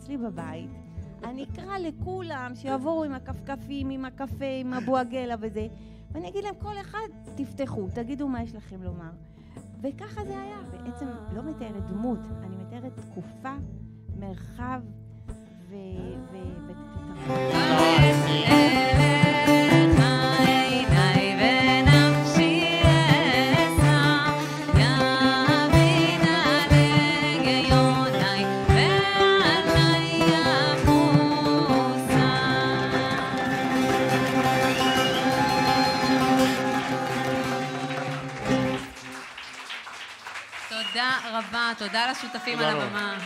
אצלי בבית, אני אקרא לכולם שיבואו עם הכפכפים, עם הקפה, עם הבואגלה וזה, ואני אגיד להם, כל אחד תפתחו, תגידו מה יש לכם לומר. וככה זה היה. בעצם לא מתארת דמות, אני מתארת תקופה, מרחב תודה רבה, תודה לשותפים על הבמה.